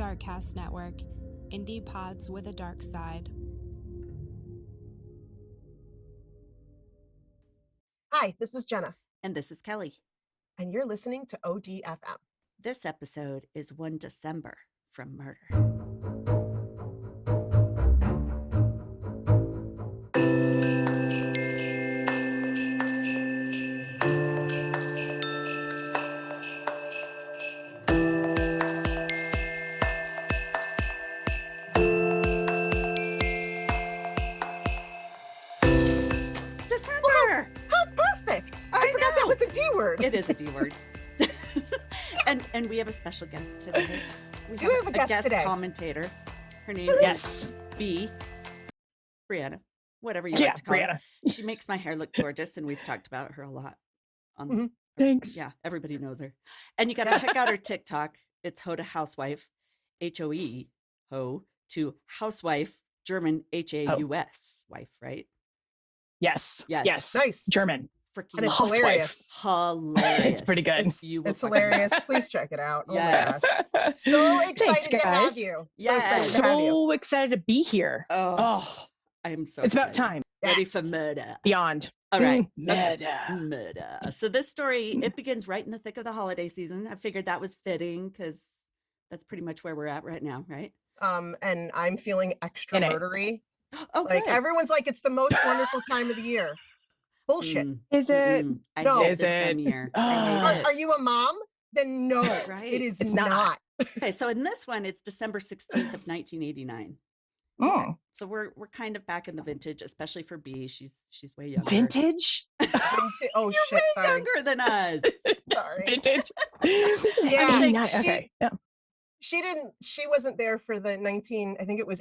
Darkcast Network, indie pods with a dark side. Hi, this is Jenna. And this is Kelly. And you're listening to ODFM. This episode is 1 December from Murder. I forgot that was a D word. It is a D word. and we have a special guest today. We have a guest today. Commentator. Her name is Briana. Whatever you like to call her. She makes my hair look gorgeous, and we've talked about her a lot. Thanks. Yeah, everybody knows her. And you got to check out her TikTok. It's Ho to Housewife, H-O-E, Ho, to Housewife, German, H-A-U-S, wife, right? Yes. Nice. German. Freaking and it's hilarious. It's pretty good. It's hilarious. Please check it out. Yes. Oh my gosh. So excited to have you. Yes. So excited to be here. Oh, I'm so it's excited. about time. Ready for murder. Beyond. All right. Murder. So this story, it begins right in the thick of the holiday season. I figured that was fitting because that's pretty much where we're at right now, right? And I'm feeling extra murdery. Oh, like good. Everyone's like, it's the most wonderful time of the year. Bullshit. Is it? I No. hate this time of year. Are you a mom? Then no, Right. it is It's not. Okay, so in this one, it's December 16th of 1989. Oh. So we're kind of back in the vintage, especially for B. She's way younger. Vintage? Oh You're shit! way Sorry. younger than us. Sorry. Vintage? Yeah, Okay. She wasn't there for the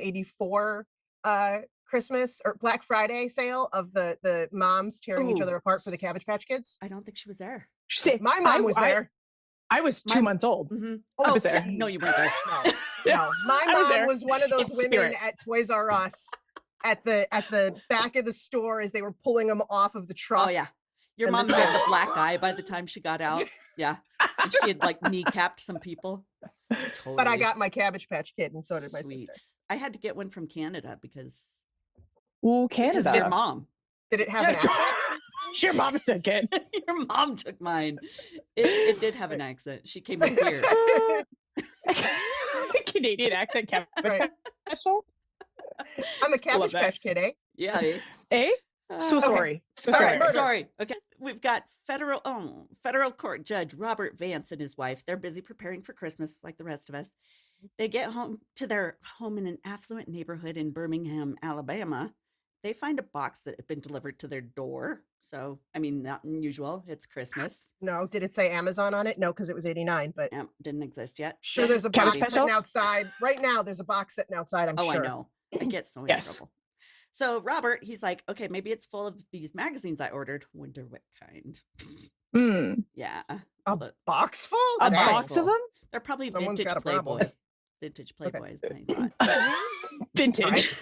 84 Christmas or Black Friday sale of the moms tearing each other apart for the Cabbage Patch Kids. I don't think she was there. My mom was there. I was 2 months old. Mm-hmm. I was there. No, you weren't there. No. My mom was one of those In women spirit. at Toys R Us at the back of the store as they were pulling them off of the truck. Oh yeah. Your mom had the black eye by the time she got out. Yeah. And she had like kneecapped some people. Totally. But I got my Cabbage Patch Kid, and so did my Sweet. sister. I had to get one from Canada because Canada. Because your mom. Did it have an accent? Your mom took it. Your mom took mine. It did have an accent. She came up here. Canadian accent. Cabbage Right. Special. I'm a Cabbage Patch Kid, eh? Yeah. Eh? So Okay. sorry. So All sorry. right, murder. Sorry. Okay. We've got federal court judge Robert Vance and his wife. They're busy preparing for Christmas like the rest of us. They get home to their home in an affluent neighborhood in Birmingham, Alabama. They find a box that had been delivered to their door. So, I mean, not unusual. It's Christmas. No, did it say Amazon on it? No, because it was 89, but Didn't exist yet. sure there's a Cabbage box Patch sitting Dolls? outside. Right now, there's a box sitting outside, I'm sure. I know. I get so in Yes. trouble. So Robert, he's like, okay, maybe it's full of these magazines I ordered. Wonder what kind. Yeah. A box full? A Dang. box of them? They're probably Someone's vintage got a problem. Playboy. Vintage Playboy is my thought. Vintage.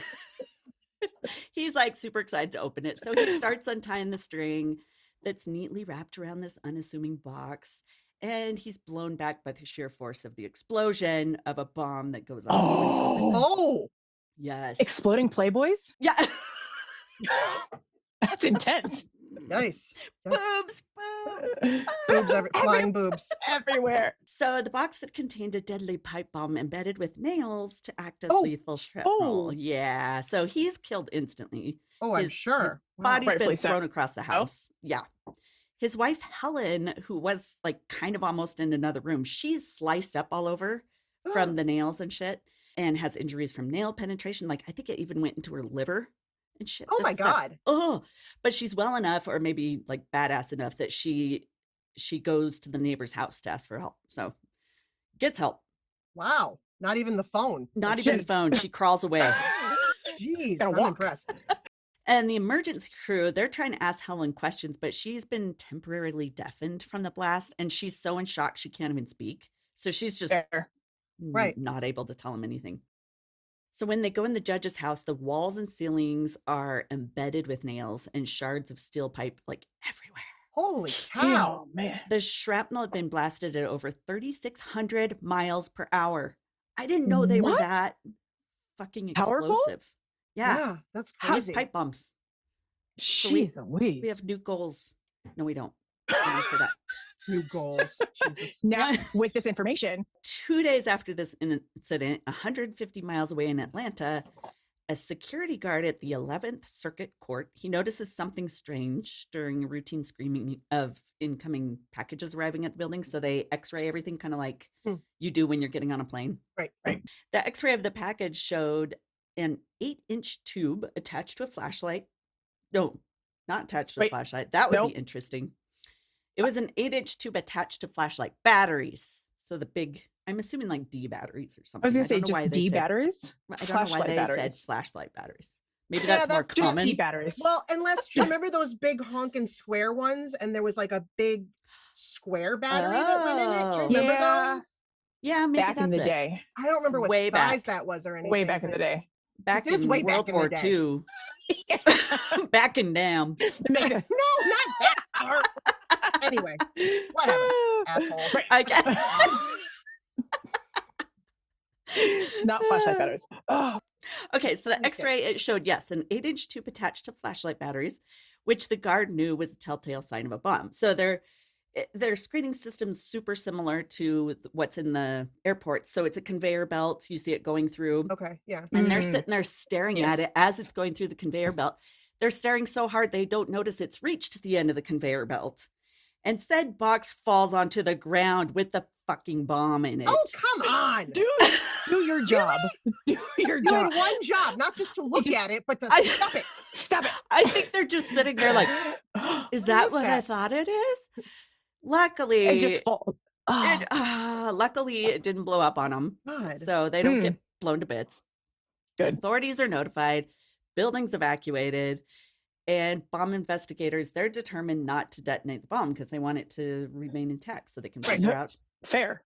He's like super excited to open it. So he starts untying the string that's neatly wrapped around this unassuming box. And he's blown back by the sheer force of the explosion of a bomb that goes off. when he opens it. Oh, Yes. Exploding Playboys? Yeah. That's intense. nice. Boobs. Boobs, flying boobs. Everywhere. So the box that contained a deadly pipe bomb embedded with nails to act as Oh. lethal shrapnel. Oh. Yeah. So he's killed instantly. Oh, I'm His sure. Body's Rightfully been so. thrown across the house. Yeah. His wife, Helen, who was like kind of almost in another room, she's sliced up all over from the nails and shit and has injuries from nail penetration. Like I think it even went into her liver and shit. Oh This my stuff. God. Oh, but she's well enough or maybe like badass enough that she goes to the neighbor's house to ask for help. So gets help. Wow. Not even the phone. Not even the phone. She crawls away. Jeez, Gotta I'm walk. impressed. And the emergency crew, they're trying to ask Helen questions, but she's been temporarily deafened from the blast and she's so in shock she can't even speak. So she's just Fair. Right. not able to tell him anything. So when they go in the judge's house, the walls and ceilings are embedded with nails and shards of steel pipe like everywhere. Holy cow. Oh, man. The shrapnel had been blasted at over 3,600 miles per hour. I didn't know they were What? that fucking Powerful? explosive. Yeah, Yeah, that's just crazy. pipe bombs. Jeez Louise. We have new goals. No, we don't. I didn't say that. New goals. Jesus. Now, with this information, 2 days after this incident, 150 miles away in Atlanta, a security guard at the 11th Circuit Court, he notices something strange during a routine screening of incoming packages arriving at the building. So they x-ray everything kind of like you do when you're getting on a plane. Right. The x-ray of the package showed an 8-inch tube attached to a flashlight. No, not attached to a flashlight. That would be interesting. It was an 8-inch tube attached to flashlight batteries. So the big, I'm assuming like D batteries or something. I was going to say just D batteries. I don't know why they said flashlight batteries. Maybe that's more just common. D batteries. Well, unless you remember those big honking square ones, and there was like a big square battery that went in it. Do you remember those? Yeah, maybe back in the day. I don't remember what Way size back. that was or anything. Way back in the day. Back This is in way back World in the War day. II. Back in damn. No, not that part. Anyway, whatever, asshole. I guess. Not flashlight batteries. Oh, Okay, so the x-ray, it showed, yes, an 8-inch tube attached to flashlight batteries, which the guard knew was a telltale sign of a bomb. So their screening system's super similar to what's in the airport. So it's a conveyor belt. You see it going through. Okay, yeah. And they're sitting there staring at it as it's going through the conveyor belt. They're staring so hard they don't notice it's reached the end of the conveyor belt. And said box falls onto the ground with the fucking bomb in it. Oh, come on. do your job. Do your You job. had one job, not just to look at it, but to stop it. Stop it. I think they're just sitting there like, is that is what I that? thought it is? Luckily, It just falls. Oh. luckily it didn't blow up on them. God. So they don't get blown to bits. Good. Authorities are notified, buildings evacuated, and bomb investigators, they're determined not to detonate the bomb because they want it to remain intact so they can figure out, Fair.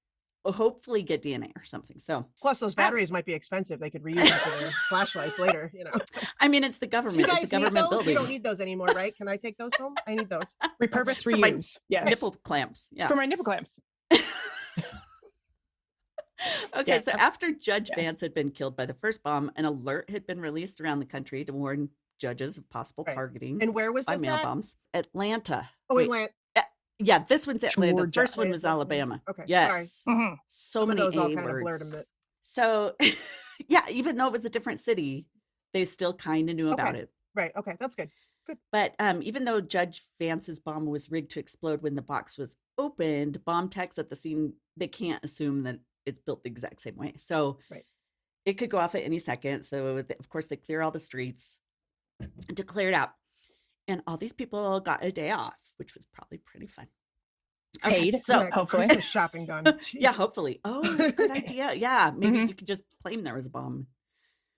hopefully get DNA or something. So Plus, those batteries might be expensive. They could reuse them for their flashlights later, you know. I mean, it's the government. You It's guys a need government those? building. You don't need those anymore, right? Can I take those home? I need those. Repurpose, For my reuse. Yes. nipple clamps. Yeah. For my nipple clamps. Okay, Yeah. so after Judge Vance had been killed by the first bomb, an alert had been released around the country to warn judges of possible Right. targeting And where was by this mail at? bombs. Atlanta. Oh, Wait, Atlanta. yeah, this one's Atlanta. The Georgia. first one It's was Atlanta. Alabama. Okay, sorry. Yes. Mhm. So Some of many those all A kind of blurred words. a bit. So, yeah, even though it was a different city, they still kind of knew about Okay. it. Right. Okay, that's good. But even though Judge Vance's bomb was rigged to explode when the box was opened, bomb techs at the scene, they can't assume that it's built the exact same way. So Right. it could go off at any second. So of course they clear all the streets to clear it out. And all these people got a day off, which was probably pretty fun. Paid, so Get hopefully. Christmas shopping done. yeah, Jesus. hopefully. Oh, good idea. Yeah, maybe Mhm. you could just claim there was a bomb.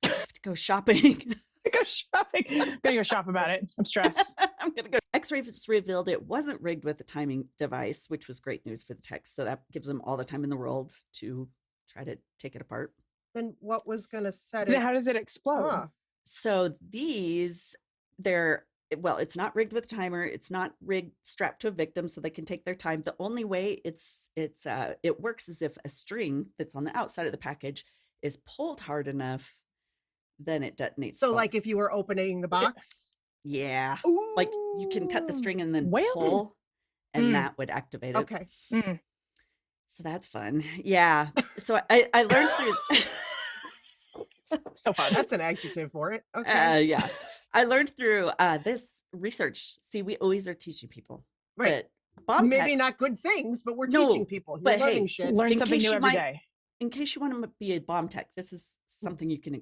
I have to go shopping. Go shopping. I'm gonna go shop about it. I'm stressed. I'm gonna go. X-rays revealed it wasn't rigged with the timing device, which was great news for the techs. So that gives them all the time in the world to try to take it apart. Then what was going to set Then it how does it explode? off? So these, it's not rigged with a timer. It's not rigged strapped to a victim, so they can take their time. The only way it works is if a string that's on the outside of the package is pulled hard enough, then it detonates. So, the bomb. like, if you were opening the box, yeah, like you can cut the string and then Well. pull, and Mm. that would activate it. okay. Mm. So that's fun. Yeah. So I learned through. So fun. That's an adjective for it. Okay. Yeah, I learned through this research. See, we always are teaching people, Right. But bomb Maybe techs, not good things, but we're No, teaching people. You're but hey, learning shit. Learn in something case new you every might- day. in case you want to be a bomb tech, this is something you can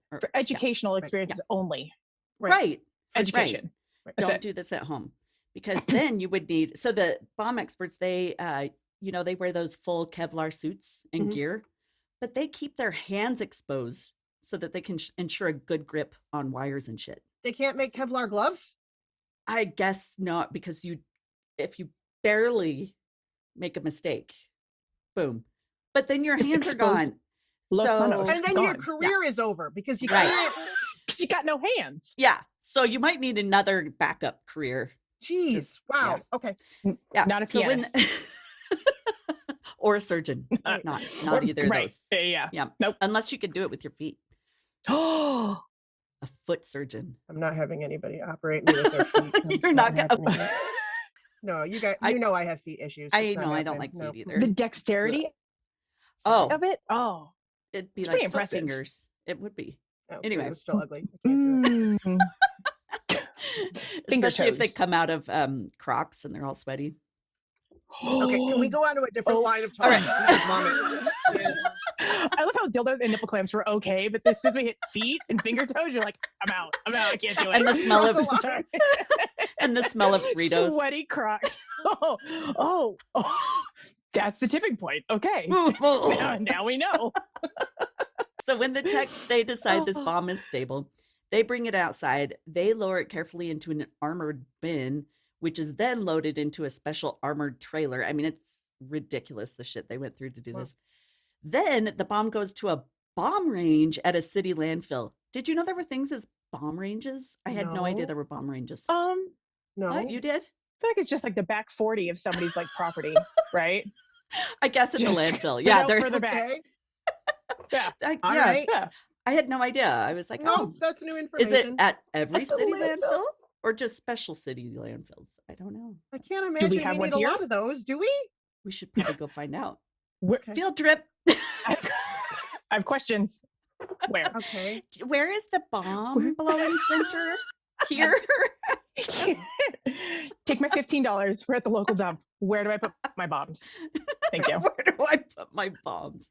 For educational experiences only. right. Education. Right. That's Don't it. do this at home, because then you would need. So the bomb experts, they they wear those full Kevlar suits and Mhm. gear, but they keep their hands exposed so that they can ensure a good grip on wires and shit. They can't make Kevlar gloves? I guess not, because if you barely make a mistake, boom. But then your Just hands are exposed gone. Los So Manos. And then your Gone. career is over because you Right. can't. Because you got no hands. yeah. So you might need another backup career. Jeez. Wow. Okay. Yeah. Not a so when pianist. or a surgeon. Not either of Right. those. Yeah. Yeah. Nope. Unless you could do it with your feet. Oh, A foot surgeon. I'm not having anybody operate me with their feet. That's You're not gonna. happening. No, you know I have feet issues. I It's not know I don't happening. like feet No. either. the dexterity Oh, of it. Oh, it'd be it's like pretty foot impressive. fingers. It would be. Oh, Anyway. it was still ugly. I can't do it. Mm. Finger Especially if they toes. come out of Crocs and they're all sweaty. Okay, can we go on to a different Oh, line of all talk? right. Vomit. Yeah. I love how dildos and nipple clamps were okay, but as soon as we hit feet and finger toes, you're like, I'm out. I can't do it. And the smell of Sorry. and the smell of Fritos. Sweaty Crocs. Oh, that's the tipping point. Okay, now we know. So when the techs they decide this bomb is stable, they bring it outside. They lower it carefully into an armored bin, which is then loaded into a special armored trailer. I mean, it's ridiculous the shit they went through to do this. Then the bomb goes to a bomb range at a city landfill. Did you know there were things as bomb ranges? I had no idea No. there were bomb ranges. No. What, you did? I feel like it's just like the back 40 of somebody's like property, right? I guess in the Just landfill. Yeah, out they're further back. Okay. Yeah. All yeah. right. Yeah. I had no idea. I was like, No, oh, that's new is information. it at every At the city landfill? landfill or just special city landfills? I don't know. I can't imagine we have one need a here? lot of those, do we? We should probably go find out. Okay. Field trip. I have questions. Where? Okay. Where is the bomb blowing center? Here? Take my $15. We're at the local dump. Where do I put my bombs? Thank you. Where do I put my bombs?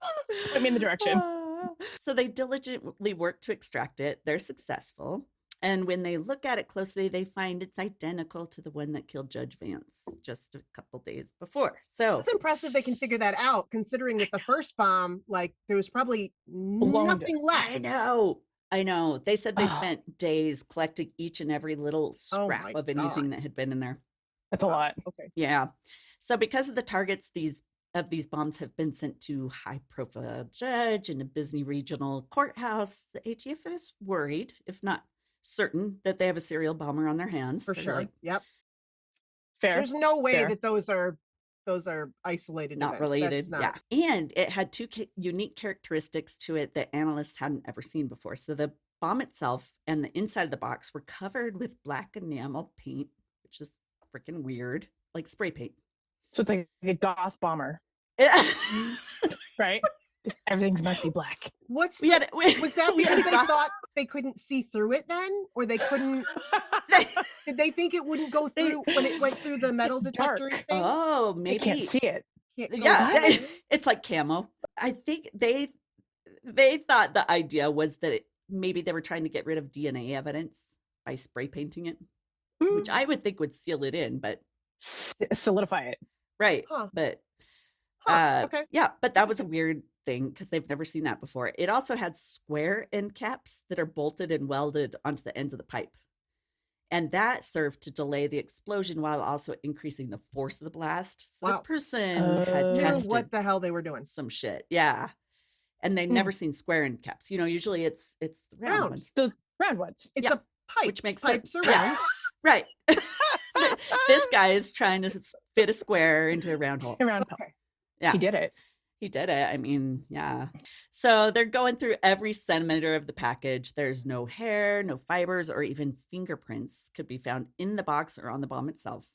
Put me in the direction. So they diligently work to extract it. They're successful. And when they look at it closely, they find it's identical to the one that killed Judge Vance just a couple days before. So It's impressive they can figure that out, considering that the first bomb, like, there was probably Blown. nothing left. I know. They said they Ah. spent days collecting each and every little Oh scrap my of anything God. that had been in there. That's a lot. Okay. Yeah. So because of the targets, these bombs have been sent to high-profile judge in a busy regional courthouse. The ATF is worried, if not certain, that they have a serial bomber on their hands. For They're sure. like, Yep. Fair. There's no way Fair. that those are isolated not events. related. That's not. Yeah. And it had two unique characteristics to it that analysts hadn't ever seen before. So the bomb itself and the inside of the box were covered with black enamel paint, which is freaking weird, like spray paint. So it's like a goth bomber, right? Everything's must be black. Was we that had because we had they goth- thought they couldn't see through it then? Or they couldn't, did they think it wouldn't go through when it went through the metal detector thing? Oh, I maybe. can't see it. Can't go Yeah, through it? it's like camo. I think they thought the idea was that maybe they were trying to get rid of DNA evidence by spray painting it, which I would think would seal it in, but Solidify it. right. Huh. But Okay. yeah, but that was a weird thing because they've never seen that before. It also had square end caps that are bolted and welded onto the ends of the pipe. And that served to delay the explosion while also increasing the force of the blast. So Wow. this person had Knew tested what the hell they were doing. some shit. Yeah. And they'd never seen square end caps. You know, usually it's the round Round. ones. The round ones. It's Yeah. a pipe. Which makes Pipes sense. are Yeah. round. Right. This guy is trying to fit a square into a round hole. Around. Okay. Yeah. He did it. He did it. I mean, yeah. So they're going through every centimeter of the package. There's no hair, no fibers, or even fingerprints could be found in the box or on the bomb itself.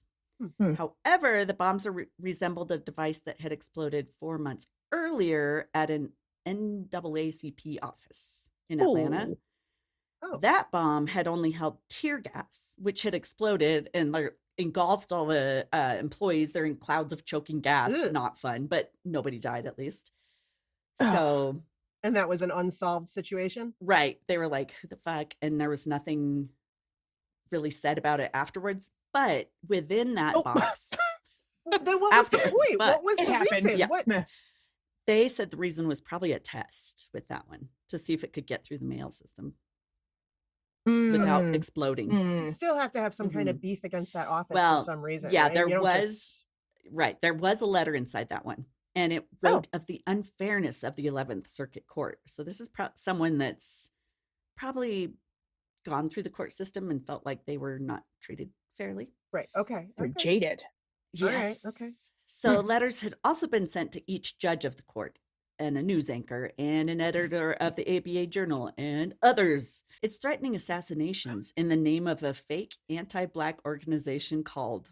However, the bombs resembled a device that had exploded 4 months earlier at an NAACP office in Atlanta. Oh. That bomb had only held tear gas, which had exploded and engulfed all the employees. They're in clouds of choking gas. Ugh. Not fun, but nobody died at least. Ugh. So, And that was an unsolved situation. right. They were like, who the fuck? And there was nothing really said about it afterwards. But within that box, Then what was the After- point? but What was it the happened. reason? Yeah. What? they said the reason was probably a test with that one to see if it could get through the mail system without exploding. You still have to have some kind of beef against that office Well, for some reason. yeah, right? there You don't was just- right. There was a letter inside that one, and it wrote of the unfairness of the 11th Circuit Court. So this is someone that's probably gone through the court system and felt like they were not treated fairly. Right. Okay. They're Okay. jaded. All right, Yes. okay. So letters had also been sent to each judge of the court and a news anchor and an editor of the ABA Journal and others. It's threatening assassinations in the name of a fake anti-Black organization called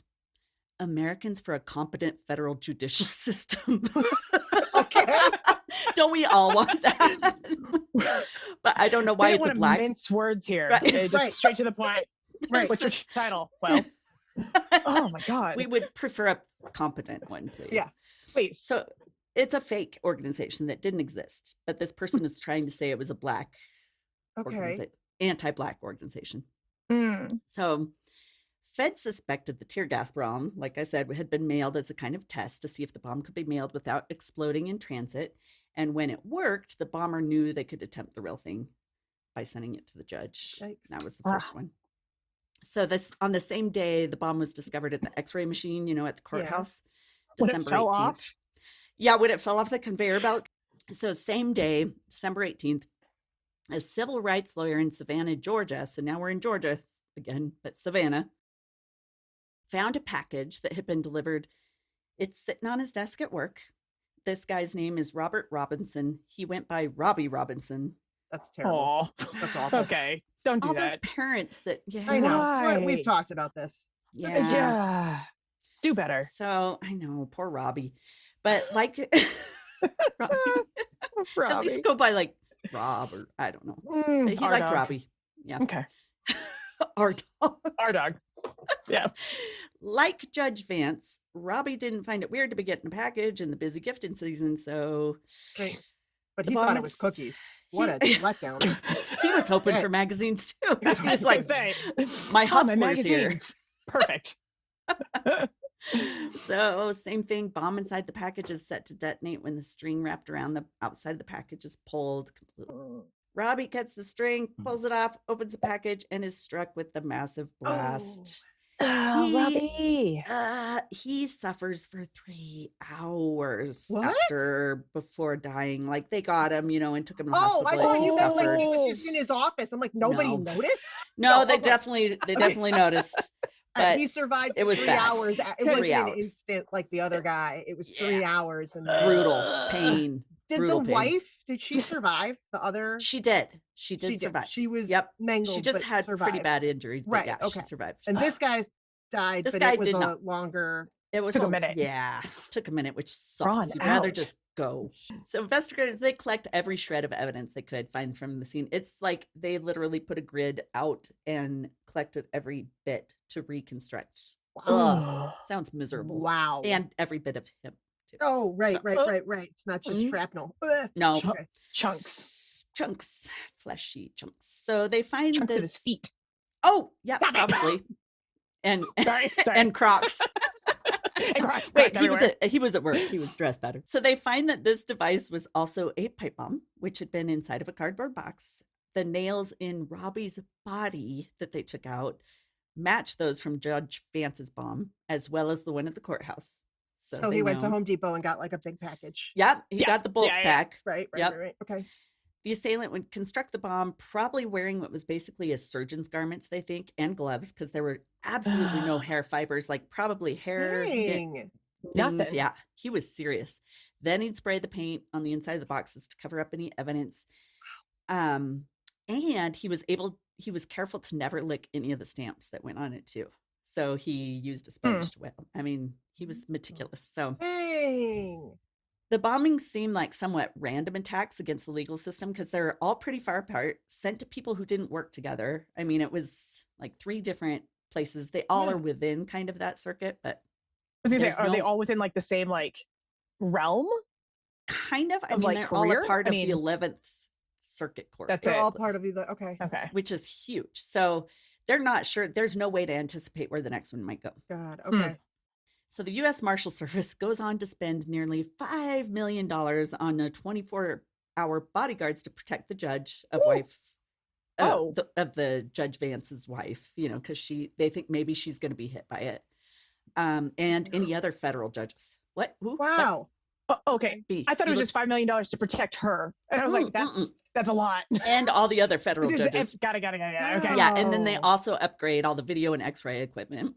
Americans for a Competent Federal Judicial System. Okay. Don't we all want that? But I don't know why We it's don't a want to Black. mince words here. Right. Just Right. straight to the point. Right. What's your title? Well, oh my God. We would prefer a competent one, please. Yeah. Please. So it's a fake organization that didn't exist, but this person is trying to say it was a Black Okay. anti-Black organization. Mm. So Fed suspected the tear gas bomb, like I said, had been mailed as a kind of test to see if the bomb could be mailed without exploding in transit. And when it worked, the bomber knew they could attempt the real thing by sending it to the judge. Yikes. That was the first one. So on the same day, the bomb was discovered at the X-ray machine, at the courthouse, When December it fell 18th. off. Yeah, when it fell off the conveyor belt. So same day, December 18th, a civil rights lawyer in Savannah, Georgia, so now we're in Georgia again, but Savannah, found a package that had been delivered. It's sitting on his desk at work. This guy's name is Robert Robinson. He went by Robbie Robinson. That's terrible. Oh, That's awful. okay. Don't do All that. those parents that, yeah. I know. Why? We've talked about this. Yeah. Yeah. Do better. So I know, poor Robbie. But like, Robbie, at Robbie. least go by like Rob or I don't know. But he Our liked dog. Robbie. Yeah. Okay. Our dog. Our dog. Yeah. Like Judge Vance, Robbie didn't find it weird to be getting a package in the busy gifting season, so Right. But The he thought it bomb was is- cookies. What a he- letdown. he was hoping Yeah. for magazines too. He was He was I like, say, my oh, hustler's here. magazines. Perfect. So same thing, bomb inside the package is set to detonate when the string wrapped around the outside of the package is pulled completely. Robbie cuts the string, pulls it off, opens the package, and is struck with the massive blast. Oh, He- Robbie. He suffers for 3 hours What? before dying. Like they got him, and took him to the Oh, I hospital. thought He you meant like he suffered. was just in his office. I'm like, nobody No. noticed? No, No, they okay. definitely noticed. But He survived it was 3 bad. hours. It 3 wasn't an hours. instant like the other guy. It was Yeah. 3 hours. And brutal pain. Did brutal the pain. wife, did she survive? The other? She did. She did She survive. She was Yep. mangled. She just but had survived. pretty bad injuries, but Right, yeah, okay. she survived. And this guy died, This but guy it was did a not. longer. It was Took a minute. Yeah, took a minute, which Drawn sucks. You'd rather out. just go. So investigators, they collect every shred of evidence they could find from the scene. It's like they literally put a grid out and collected every bit to reconstruct. Wow. Ugh, sounds miserable. Wow. And every bit of him too. Oh, right, So- right. It's not just Mhm. shrapnel. Ugh. No, Okay. Chunks. fleshy chunks. So they find Chunks this. of his feet. Oh, yeah, Stop it. probably. And Sorry. and Crocs. And Crocs Wait, everywhere. he was at work. He was dressed better. So they find that this device was also a pipe bomb, which had been inside of a cardboard box. The nails in Robbie's body that they took out match those from Judge Vance's bomb, as well as the one at the courthouse. So they he went to know. Home Depot and got like a big package. Yep, he Yeah, got the bulk yeah. pack. Right. Yep. Right. Okay. The assailant would construct the bomb, probably wearing what was basically a surgeon's garments, they think, and gloves, because there were absolutely no hair fibers, like probably hair. Dang. things. Nothing. Yeah, he was serious. Then he'd spray the paint on the inside of the boxes to cover up any evidence. And he was careful to never lick any of the stamps that went on it too. So he used a sponge to wet. I mean, he was meticulous. So Dang. the bombings seem like somewhat random attacks against the legal system because they're all pretty far apart, sent to people who didn't work together. I mean, it was like 3 different places. They all Yeah. are within kind of that circuit, but I was gonna there's say, are they no- all within like the same like realm? kind of. I Of, mean, like, they're all career? a part I of mean, the 11th Circuit Court. that's They're it. all part of the okay. Okay. Which is huge. So they're not sure. There's no way to anticipate where the next one might go. God. Okay. So the U.S. Marshal Service goes on to spend nearly $5 million on a 24-hour bodyguards to protect the judge of of the Judge Vance's wife, because they think maybe she's going to be hit by it. And any other federal judges. What? Who? What? Wow. Oh, okay. B. I thought it You was just $5 million to protect her, and I was like, that's a lot. and all the other federal judges. Got it. Okay. Yeah, and then they Wow. also upgrade all the video and X-ray equipment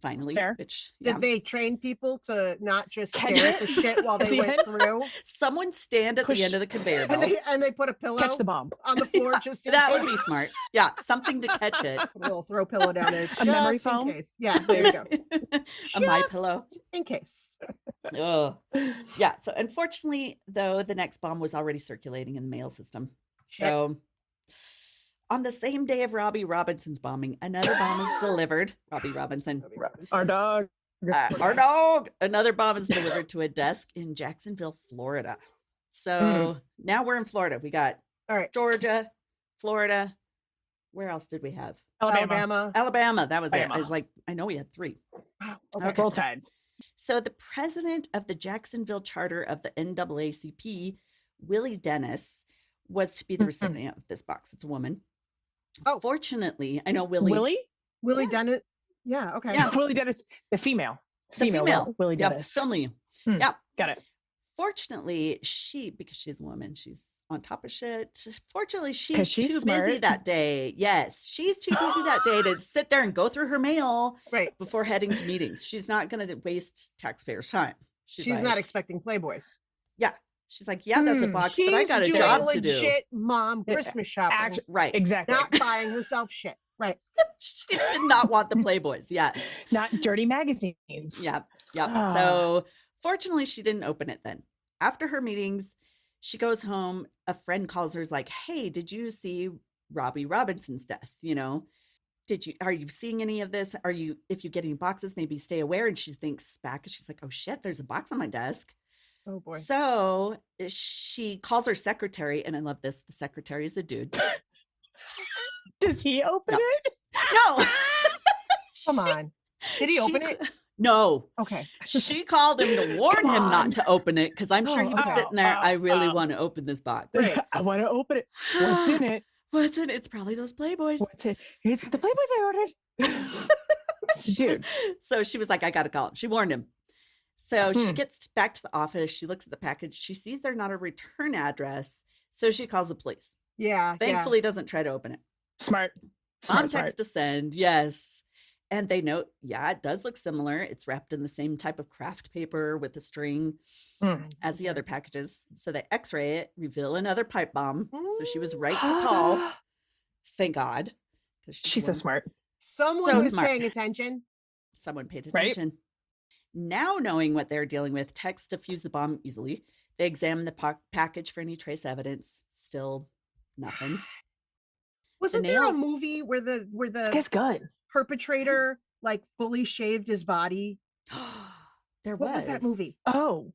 finally. Fair. Which Did they train people to not just Catch stare at it the shit while at they the went end? through? someone stand at Push- the end of the conveyor And belt? they put a pillow Catch the bomb. on the floor Yeah, just in that case. would be smart. Yeah, something to catch it. Put a little throw pillow down there A memory just in foam? case. Yeah, there you go. A My Pillow. Just in case. Oh, yeah. So unfortunately, though, the next bomb was already circulating in the mail system. Shit. So on the same day of Robbie Robinson's bombing, another bomb is delivered. Robbie Robinson. Our dog. Our dog. Another bomb is delivered to a desk in Jacksonville, Florida. So now we're in Florida. We got All right. Georgia, Florida. Where else did we have? Alabama. Alabama. That was it. I Alabama. was like, I know we had 3. Wow. Okay. Okay. Roll Tide. So the president of the Jacksonville charter of the NAACP, Willie Dennis, was to be the recipient of this box. It's a woman. Oh. Fortunately, I know Willie. Willie Dennis. Yeah. Okay. Yeah. Willie Dennis, the female. The female. Willie Yep, Dennis. filming you. Hmm. Yep. Got it. Fortunately, because she's a woman, she's on top of shit. Fortunately, 'Cause she's she's too busy smart. that day. Yes, she's too busy that day to sit there and go through her mail Right. before heading to meetings. She's not going to waste taxpayers' time. She's like, not expecting Playboys. Yeah. She's like, yeah, that's a box, She's but I got a doing job to do. legit mom Yeah, Christmas shopping. Right. Exactly. Not buying herself shit. Right. She did not want the Playboys. Yes. Not dirty magazines. Yep. Yep. Ah. So fortunately, she didn't open it then. After her meetings, she goes home. A friend calls her, is like, hey, did you see Robbie Robinson's death? You know, are you seeing any of this? If you get any boxes, maybe stay aware. And she thinks back and she's like, oh shit, there's a box on my desk. Oh boy. So she calls her secretary. And I love this. The secretary is a dude. Does he open Yep. it? No. Come on. Did he open She- it? No. Okay. She called him to warn Come him on. not to open it because I'm sure he was okay. sitting there. I really want to open this box. Right. I want to open it. What's in it? What's in it? It's probably those Playboys. What's it? It's the Playboys I ordered. Dude. So she was like, I got to call him. She warned him. So she Hmm. gets back to the office. She looks at the package. She sees they're not a return address. So she calls the police. Yeah. Thankfully, doesn't try to open it. Smart. Context to send. Yes. And they note, yeah, it does look similar. It's wrapped in the same type of craft paper with a string as the other packages. So they x-ray it, reveal another pipe bomb. So she was right to call. Thank God. 'Cause She's so one- smart. Someone So was smart. paying attention. Someone paid Right? attention. Now knowing what they're dealing with, techs defuse the bomb easily. They examine the package for any trace evidence. Still nothing. Wasn't there a nails- movie where the That's good. perpetrator like fully shaved his body? There What was that movie? Oh,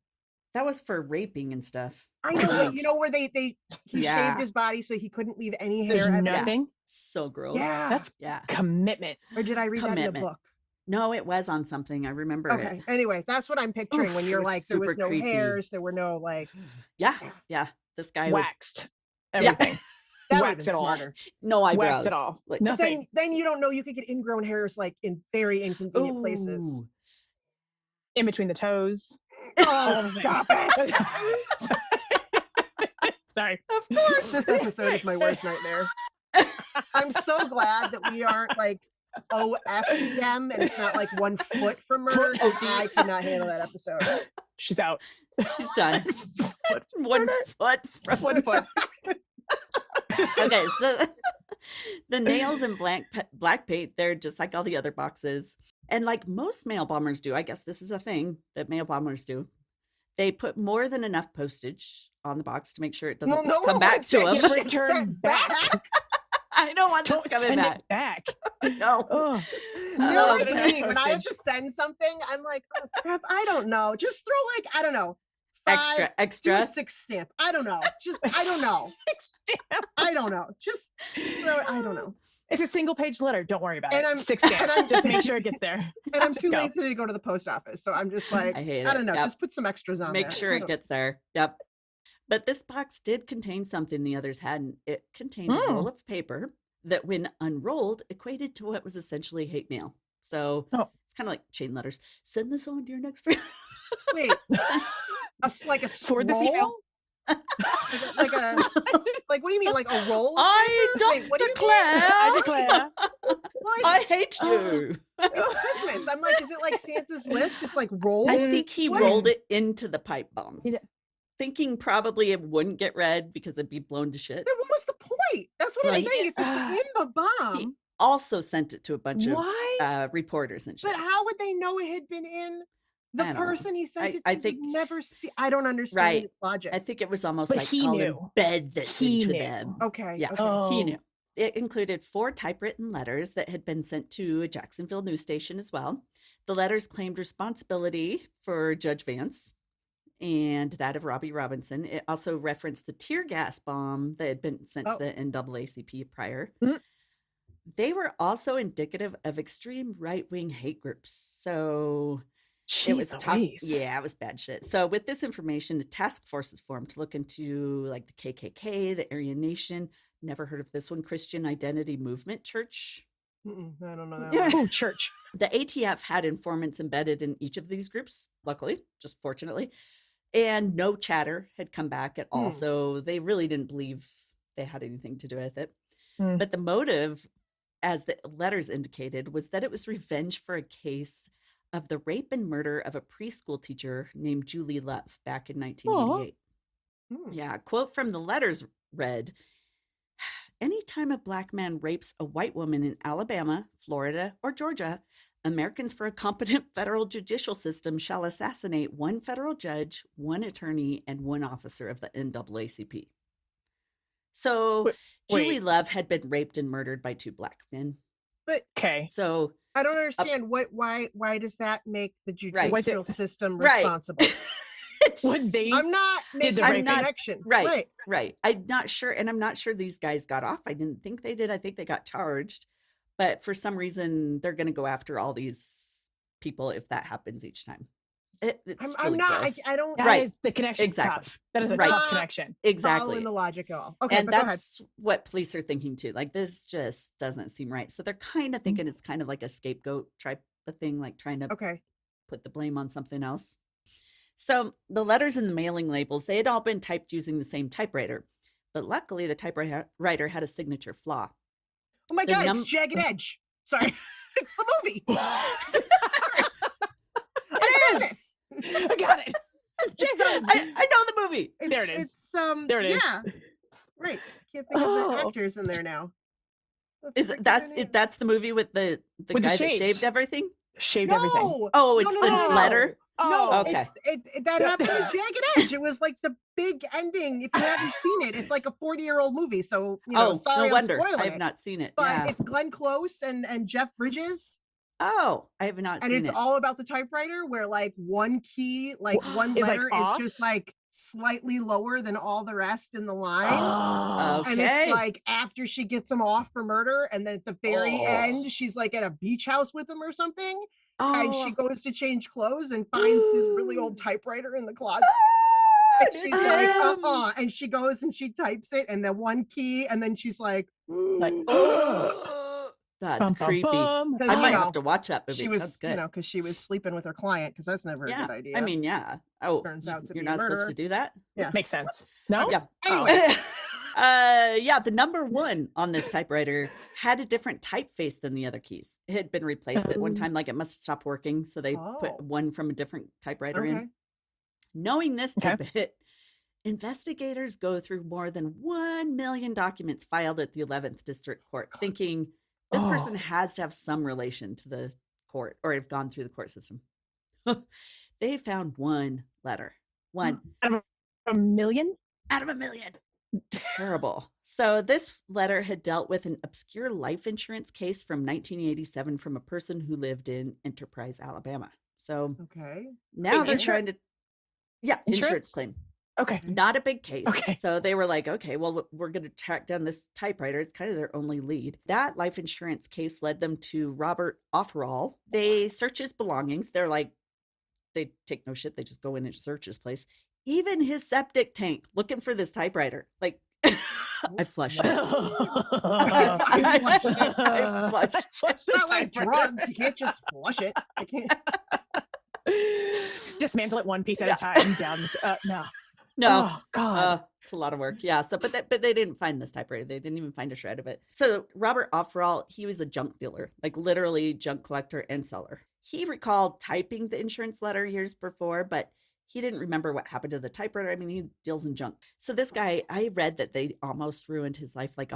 That was for raping and stuff. I know, but you know where he Yeah. shaved his body so he couldn't leave any There's hair evidence? nothing? So gross. Yeah. that's Yeah. commitment. Or did I read that in a Commitment. book? No, it was on something. I remember Okay. it. Anyway, that's what I'm picturing when Oof, you're it was like, there was super no creepy. hairs, there were no like. Yeah. Yeah. This guy was Waxed. Everything. That Wax would it all. smarter. no eyebrows. Wax it all. Like, Nothing. Then you don't know you could get ingrown hairs like in very inconvenient places. ooh. In between the toes. Oh, stop it! Sorry. Of course, this episode is my worst nightmare. I'm so glad that we aren't like OFDM and it's not like 1 foot from murder. 'Cause I could not handle that episode. She's out. She's done. Foot. 1 foot from 1 foot. Okay, so the nails and black paint, they're just like all the other boxes. And like most mail bombers do, I guess this is a thing that mail bombers do. They put more than enough postage on the box to make sure it doesn't No, come back to them. them. Return back. I don't want this Don't coming send back. it back. No. Oh, They're Oh, like that's me. When I have to postage. send something, I'm like, oh crap, I don't know. Just throw like, I don't know, Extra, do a extra. 6 stamp. I don't know. Just, I don't know. I don't know. Just throw it. I don't know. It's a single page letter. Don't worry about And it. I'm- 6 and stamps. I'm- Just make sure it gets there. And I'm too Go. lazy to go to the post office. So I'm just like, I hate it. I don't know. Yep. Just put some extras on Make there. sure I it don't- gets there. Yep. But this box did contain something the others hadn't. It contained a roll of paper that, when unrolled, equated to what was essentially hate mail. So it's kind of like chain letters. Send this on to your next friend. Wait, like a For the female. scroll? Like what do you mean? Like a roll? I Wait, what do you declare. I declare. Well, I hate you. it's Christmas. I'm like, is it like Santa's list? It's like roll. I think he What? rolled it into the pipe bomb, He did. thinking probably it wouldn't get read because it'd be blown to shit. Then what was the point? That's what I'm Right. saying. If it's in the bomb, He also sent it to a bunch Why? of reporters and shit. but how would they know it had been in? The I don't know. person he sent it to I would think- never see. I don't understand Right. the logic. I think it was almost But like he I'll knew. embed this He into knew. them. Okay. Yeah. Okay. Oh. He knew. It included 4 typewritten letters that had been sent to a Jacksonville news station as well. The letters claimed responsibility for Judge Vance and that of Robbie Robinson. It also referenced the tear gas bomb that had been sent to the NAACP prior. Mm. They were also indicative of extreme right-wing hate groups. So it was Jeez Louise. yeah, it was bad shit. So with this information, a task force is formed to look into like the KKK, the Aryan Nation. Never heard of this one, Christian Identity Movement Church. I don't know that Yeah. one. Oh, church. The ATF had informants embedded in each of these groups, luckily, just fortunately, and no chatter had come back at all. So they really didn't believe they had anything to do with it. Hmm. But the motive, as the letters indicated, was that it was revenge for a case of the rape and murder of a preschool teacher named Julie Love back in 1988. Yeah, a quote from the letters read, "Anytime a black man rapes a white woman in Alabama, Florida, or Georgia, Americans for a competent federal judicial system shall assassinate one federal judge, one attorney, and one officer of the NAACP." So Julie Wait. Love had been raped and murdered by 2 black men. Okay. So I don't understand why does that make the Right. judicial system Right. responsible? What they I'm not making the the raping? connection. right. I'm not sure, and I'm not sure these guys got off. I didn't think they did. I think they got charged, but for some reason they're going to go after all these people if that happens each time. It's I'm really not. gross. I don't that Right. is the connection. Exactly. Tough. That is a Right. tough connection. Exactly. following the logic at all. Okay, And but go ahead. that's what police are thinking too. Like, this just doesn't seem right. So they're kind of thinking it's kind of like a scapegoat type of thing, like trying to Okay. put the blame on something else. So the letters and the mailing labels, they had all been typed using the same typewriter. But luckily, the typewriter had a signature flaw. Oh my The God, it's Jagged Edge. Sorry. It's the movie. It is. I got it. I know the movie. There it is. It's There it is. Yeah. Right. I can't think of the actors in there now. Is it that's the movie with the With the guy that shades. shaved everything? Shaved No. everything. Oh, it's No, the no, no. letter. No, Oh, okay. that happened in Jagged Edge. It was like the big ending. If you haven't seen it, it's like a 40-year-old movie. So, sorry, no I'm wonder. spoiling I have it. not seen it. But Yeah. it's Glenn Close and Jeff Bridges. Oh, I have not And seen it's it. all about the typewriter where like one key, like one Is, like, letter is off? just like slightly lower than all the rest in the line. Oh. And Okay. it's like after she gets him off for murder, and then at the very Oh. end, she's like at a beach house with him or something. Oh. And she goes to change clothes and finds this really old typewriter in the closet. And she's like, and she goes and she types it and then one key, and then she's like, Like, That's bum, bum, creepy. bum. Because, I you might know, have to watch that movie. she It was, sounds good. because she was sleeping with her client, because that's never a Yeah. good idea. I mean, yeah. Oh, Turns out to you're be a not supposed murderer. to do that? Yeah. Makes sense. No? Yeah. Anyway. Yeah, the number 1 on this typewriter had a different typeface than the other keys. It had been replaced at one Oh. time, like it must have stopped working. So they Oh. put one from a different typewriter Okay. in. Knowing this Okay. tidbit, investigators go through more than 1 million documents filed at the 11th District Court, thinking this person Oh. has to have some relation to the court or have gone through the court system. They found 1 letter. 1 A million? out of 1 million. Terrible. So this letter had dealt with an obscure life insurance case from 1987 from a person who lived in Enterprise, Alabama. So Okay. now Wait, they're trying to, insurance Insurance? claim. Okay. Not a big case. Okay. So they were like, okay, well, we're going to track down this typewriter. It's kind of their only lead. That life insurance case led them to Robert Offerall. They search his belongings. They're like, they take no shit. They just go in and search his place. Even his septic tank, looking for this typewriter. Like, I flushed it. I flushed it. I flushed. It's not like drugs. You can't just flush it. I can't. Dismantle it one piece at a time down. No. No. Oh God. It's a lot of work. Yeah. So, but they didn't find this typewriter. They didn't even find a shred of it. So Robert Offerall, he was a junk dealer, like literally junk collector and seller. He recalled typing the insurance letter years before, but he didn't remember what happened to the typewriter. I mean, he deals in junk. So this guy, I read that they almost ruined his life. Like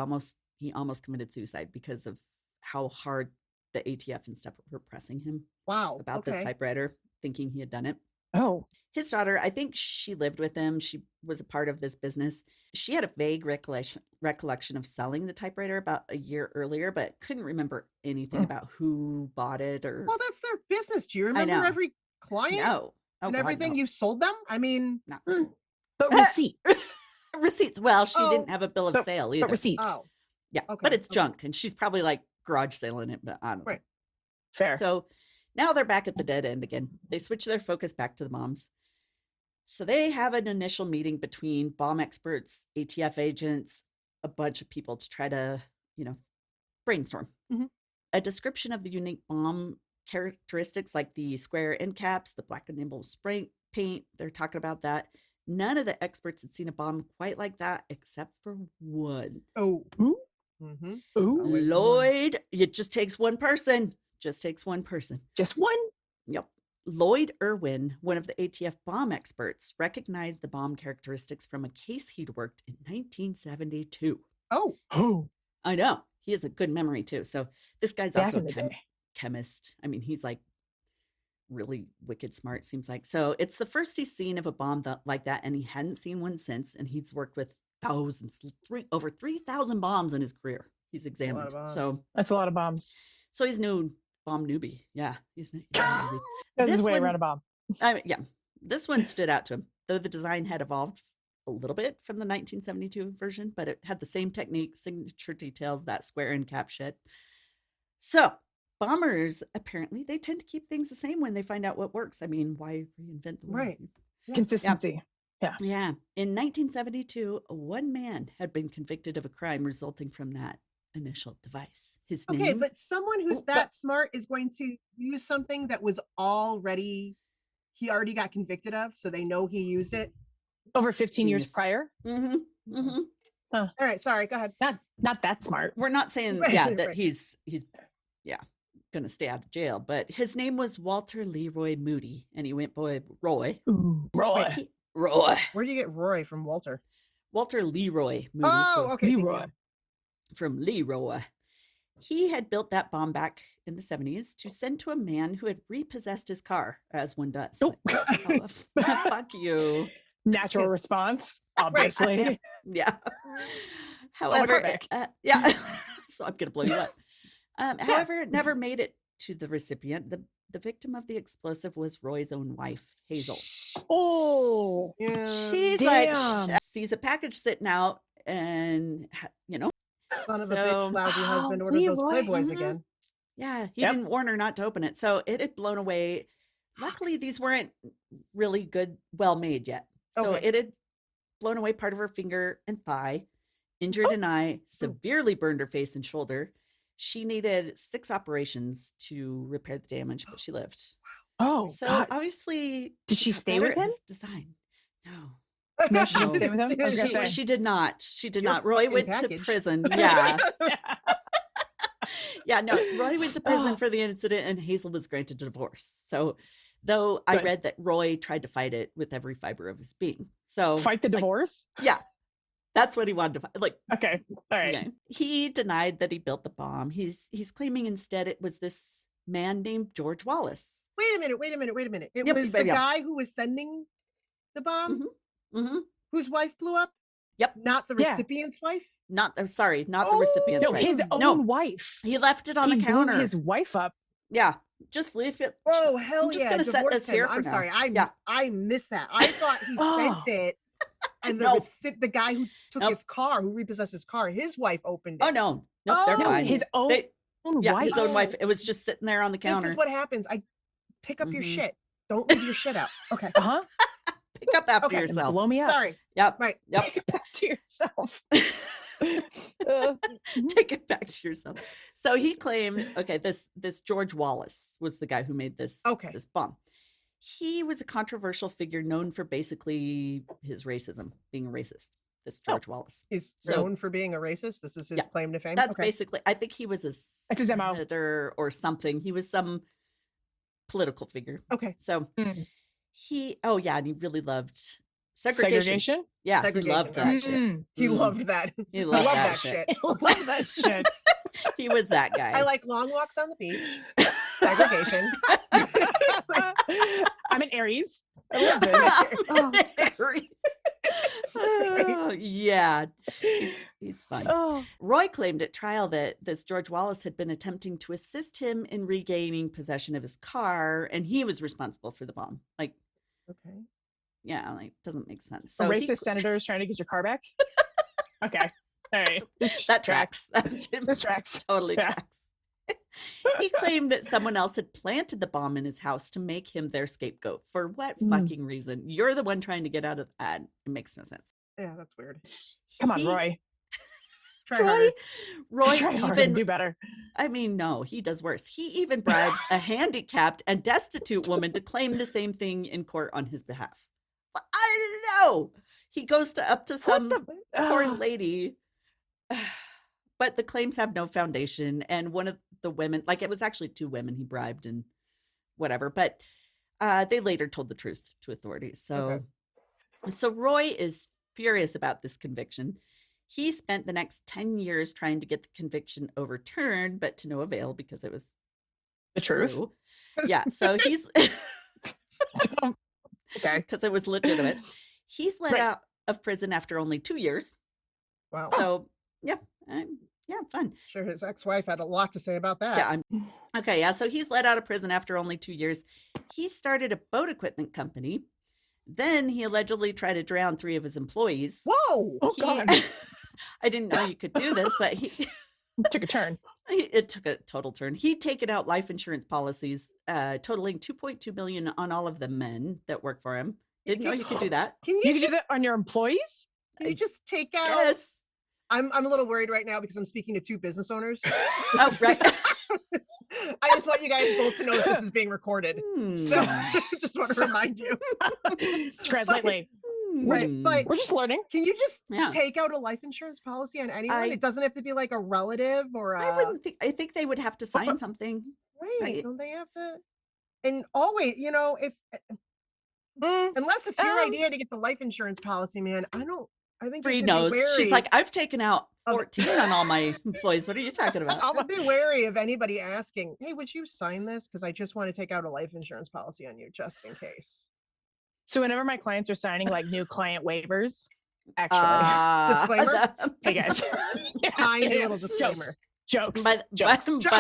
he almost committed suicide because of how hard the ATF and stuff were pressing him about this typewriter, thinking he had done it. Oh. His daughter, I think she lived with him. She was a part of this business. She had a vague recollection of selling the typewriter about a year earlier, but couldn't remember anything about who bought it or. Well, that's their business. Do you remember every client? No. And everything you sold them? I mean, no. But receipts. Receipts. Well, she didn't have a bill of sale either. But receipts. Oh. Yeah. Okay. But it's junk. And she's probably like garage selling it, but I don't know. Right. Fair. So now they're back at the dead end again. They switch their focus back to the moms. So they have an initial meeting between bomb experts, ATF agents, a bunch of people to try to, brainstorm. Mm-hmm. A description of the unique bomb characteristics like the square end caps, the black enamel spray paint. They're talking about that. None of the experts had seen a bomb quite like that except for one. Oh. Mm-hmm. Lloyd. It just takes one person. Just one. Yep. Lloyd Irwin, one of the ATF bomb experts, recognized the bomb characteristics from a case he'd worked in 1972. Oh. I know. He has a good memory too. So this guy's also a chemist. I mean, he's like really wicked smart, seems like. So it's the first he's seen of a bomb like that, and he hadn't seen one since. And he's worked with over 3,000 bombs in his career. He's examined. So that's a lot of bombs. So he's new bomb newbie. Yeah, he's a newbie. That's his way around a bomb. Yeah, this one stood out to him, though the design had evolved a little bit from the 1972 version, but it had the same technique, signature details, that square end cap shit. So bombers, apparently, they tend to keep things the same when they find out what works. I mean, why reinvent the wheel? Right. Yeah. Consistency. Yeah. In 1972, one man had been convicted of a crime resulting from that initial device. His name. Okay, but someone who's smart is going to use something that was he already got convicted of, so they know he used it over 15 years prior. Mm-hmm. Mm-hmm. Huh. All right, sorry, go ahead. Not that smart. We're not saying that he's gonna stay out of jail, but his name was Walter Leroy Moody, and he went by Roy. Ooh, Roy. Roy. Where do you get Roy from? Walter Leroy Moody. Oh, okay. Leroy. From Leroy. He had built that bomb back in the 70s to send to a man who had repossessed his car, as one does. Oh. Fuck you. Natural response, obviously. Right. Yeah. However, so I'm gonna blow you up. However, it never made it to the recipient. The victim of the explosive was Roy's own wife, Hazel. Oh, yeah. She's like, sees a package sitting out, and son of a bitch, lousy husband ordered those Playboys again. Yeah, he didn't warn her not to open it, so it had blown away. Luckily, these weren't really well made yet, so it had blown away part of her finger and thigh, injured an eye, severely burned her face and shoulder. She needed 6 operations to repair the damage, but she lived. Oh, so God. Obviously, did she stay with him? Design? No. No, she didn't stay with him. She did not. She did not. Roy went to prison. Yeah. No, Roy went to prison for the incident, and Hazel was granted a divorce. So, though I read that Roy tried to fight it with every fiber of his being. So fight the divorce? Yeah. That's what he wanted to fight. Okay. All right. Okay. He denied that he built the bomb. He's claiming instead it was this man named George Wallace. Wait a minute. It was the guy who was sending the bomb? Mm-hmm. Whose wife blew up? Yep. Not the recipient's wife? Not the recipient's wife. His own wife. He left it on the counter. Blew his wife up. Yeah. Just leave it. Oh, hell I'm just gonna set this here for I'm now. sorry. I missed that. I thought he sent it. And the guy who took his car, who repossessed his car, his wife opened it. Oh, no. Nope, they're fine. His own wife. His own wife. It was just sitting there on the counter. This is what happens. I pick up your shit. Don't leave your shit out. Okay. Uh-huh. Pick up after yourself. Blow me up. Sorry. Yep. Right. Yep. Take it back to yourself. Take it back to yourself. So he claimed, this George Wallace was the guy who made this bomb. He was a controversial figure known for basically his racism, being a racist. This George Wallace. He's known for being a racist. This is his claim to fame. That's basically, I think he was a That's his MO. senator or something. He was some political figure. Okay. So and he really loved segregation. Yeah, segregation. He loved that shit. He loved that. He loved that shit. I love that shit. He was that guy. I like long walks on the beach. Segregation. I'm an Aries. I love it. Aries. Yeah, he's fun. Roy claimed at trial that this George Wallace had been attempting to assist him in regaining possession of his car, and he was responsible for the bomb. Like, doesn't make sense. So a racist senator is trying to get your car back. Okay, all right, that tracks. This tracks. Totally tracks. He claimed that someone else had planted the bomb in his house to make him their scapegoat. For what fucking reason? You're the one trying to get out of that. It makes no sense. Yeah, that's weird. Come on, Roy. Roy Try even harder, do better. I mean, no, he does worse. He even bribes a handicapped and destitute woman to claim the same thing in court on his behalf. I know. He goes up to some poor lady. But the claims have no foundation. And one of the women, like it was actually 2 women he bribed and whatever, but they later told the truth to authorities. So Roy is furious about this conviction. He spent the next 10 years trying to get the conviction overturned, but to no avail because it was the truth. True. Yeah. So he's because it was legitimate. He's let out of prison after only 2 years. Wow. So fun. Sure, his ex-wife had a lot to say about that. Yeah. So he's let out of prison after only 2 years. He started a boat equipment company. Then he allegedly tried to drown 3 of his employees. Whoa! God. I didn't know you could do this, but he took a turn. It took a total turn. He'd taken out life insurance policies, totaling $2.2 million on all of the men that work for him. Didn't know you could do that. Can you do that on your employees? Can you just take out? Yes. I'm a little worried right now because I'm speaking to 2 business owners. Right. I just want you guys both to know that this is being recorded. So I just want to remind you. Tread lightly. Right, but we're just learning. Can you just take out a life insurance policy on anyone? It doesn't have to be like a relative or a... I wouldn't think. I think they would have to sign something. Right? Don't they have to? And always, if unless it's your idea to get the life insurance policy, man, I think Bree knows. She's like, I've taken out 14 on all my employees. What are you talking about? I'll be wary of anybody asking, hey, would you sign this? Because I just want to take out a life insurance policy on you just in case. So whenever my clients are signing like new client waivers, actually, disclaimer. Hey guys, tiny little disclaimer. Jokes. By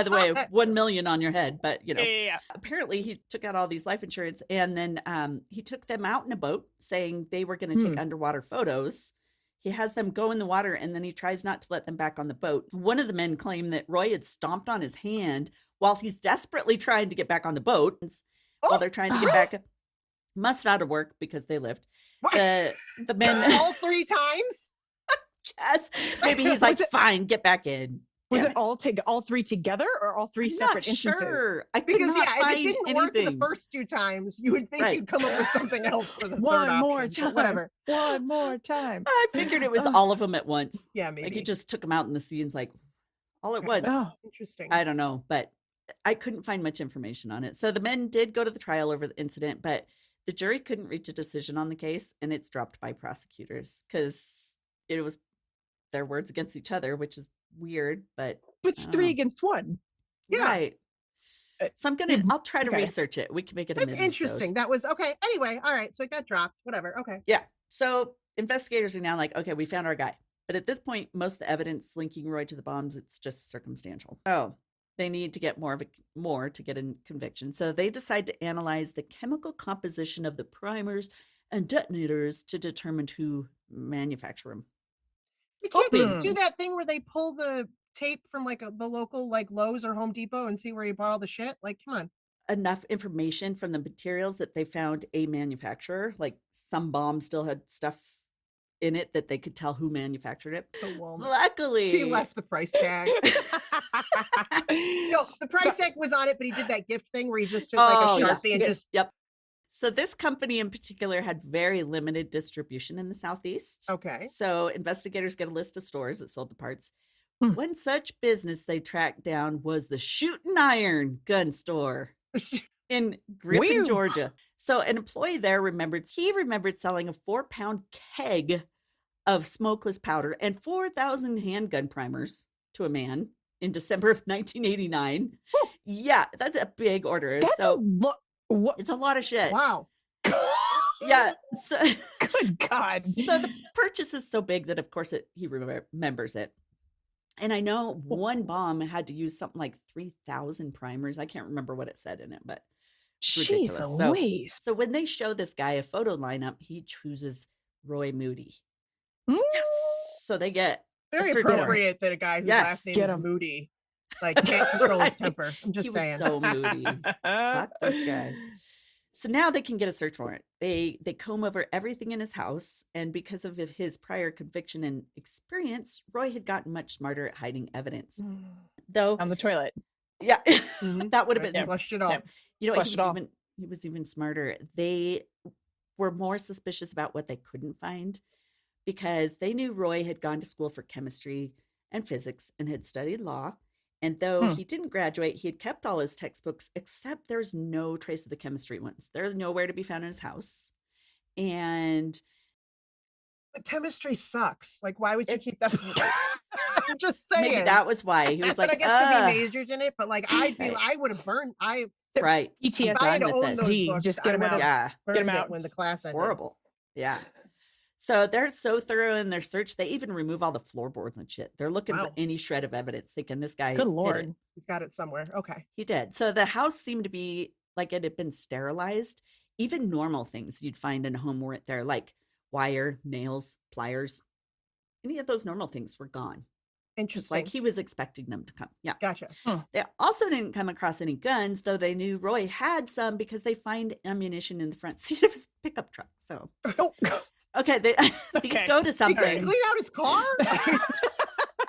the way, 1 million on your head, but Yeah. Apparently he took out all these life insurance and then he took them out in a boat saying they were going to take underwater photos. He has them go in the water and then he tries not to let them back on the boat. One of the men claimed that Roy had stomped on his hand while he's desperately trying to get back on the boat while they're trying to get back. Must not have worked because they lived. The men all 3 times. Yes, maybe he's like, fine, get back in. Was it all 3 together or all 3 separate instances? Sure. Because if it didn't work the first 2 times, you would think you'd come up with something else for the third option. One more time. Whatever. One more time. I figured it was all of them at once. Yeah, maybe. Like he just took them out in the sea and like all at once. Oh, interesting. I don't know, but I couldn't find much information on it. So the men did go to the trial over the incident, but the jury couldn't reach a decision on the case and it's dropped by prosecutors because it was their words against each other, which is weird, but it's 3 against 1. Yeah. Right. So I'll try to research it. We can make it a That's interesting. That was okay. Anyway, all right. So it got dropped. Whatever. Okay. Yeah. So investigators are now like, okay, we found our guy. But at this point, most of the evidence linking Roy to the bombs, it's just circumstantial. Oh, they need to get more to get a conviction. So they decide to analyze the chemical composition of the primers and detonators to determine who manufactured them. You can't just do that thing where they pull the tape from like the local like Lowe's or Home Depot and see where you bought all the shit. Like, come on. Enough information from the materials that they found a manufacturer. Like some bombs still had stuff in it that they could tell who manufactured it. Luckily, he left the price tag. No, the price tag was on it, but he did that gift thing where he just took like a Sharpie and just So this company in particular had very limited distribution in the Southeast. Okay. So investigators get a list of stores that sold the parts. Hmm. One such business they tracked down was the Shooting Iron gun store in Griffin, Whew. Georgia. So an employee there remembered selling a 4-pound keg of smokeless powder and 4,000 handgun primers to a man in December of 1989. Whew. Yeah, that's a big order. That's So what? it's a lot of shit. Wow. Yeah. So Good God. So the purchase is so big that, of course, he remembers it. And I know one bomb had to use something like 3,000 primers. I can't remember what it said in it, but it's ridiculous. Jeez Louise. So when they show this guy a photo lineup, he chooses Roy Moody. Mm. So they get Very a search warrant. appropriate that a guy whose Yes, last name get is him. Moody like can't control his temper. I'm just He saying. was so moody. Fuck this guy. So now they can get a search warrant. They comb over everything in his house, and because of his prior conviction and experience, Roy had gotten much smarter at hiding evidence. Though, On the toilet. yeah, Mhm. that would have Right, been. flushed it all. Yeah. You know, Flushed it all. he was even smarter. They were more suspicious about what they couldn't find because they knew Roy had gone to school for chemistry and physics and had studied law. And though he didn't graduate, he had kept all his textbooks, except there's no trace of the chemistry ones. They're nowhere to be found in his house. And But chemistry sucks. Like, why would you It keep that? I'm just saying. maybe that was why he was But like, I guess because "Ugh." he majored in it. But like, I would have burned. Right. If I had done with owned this. those books, Just get I him would out. have Yeah. burned him it out. when the class ended. Horrible. Yeah. So they're so thorough in their search, they even remove all the floorboards and shit. They're looking for Wow. any shred of evidence, thinking this guy Good did it. Lord. He's got it somewhere. Okay. He did. So the house seemed to be like it had been sterilized. Even normal things you'd find in a home weren't there, like wire, nails, pliers. Any of those normal things were gone. Just Interesting. like he was expecting them to come. Yeah. Gotcha. They also didn't come across any guns, though they knew Roy had some because they find ammunition in the front seat of his pickup truck. So, Oh. okay, these Okay. go to He something. couldn't clean out his car.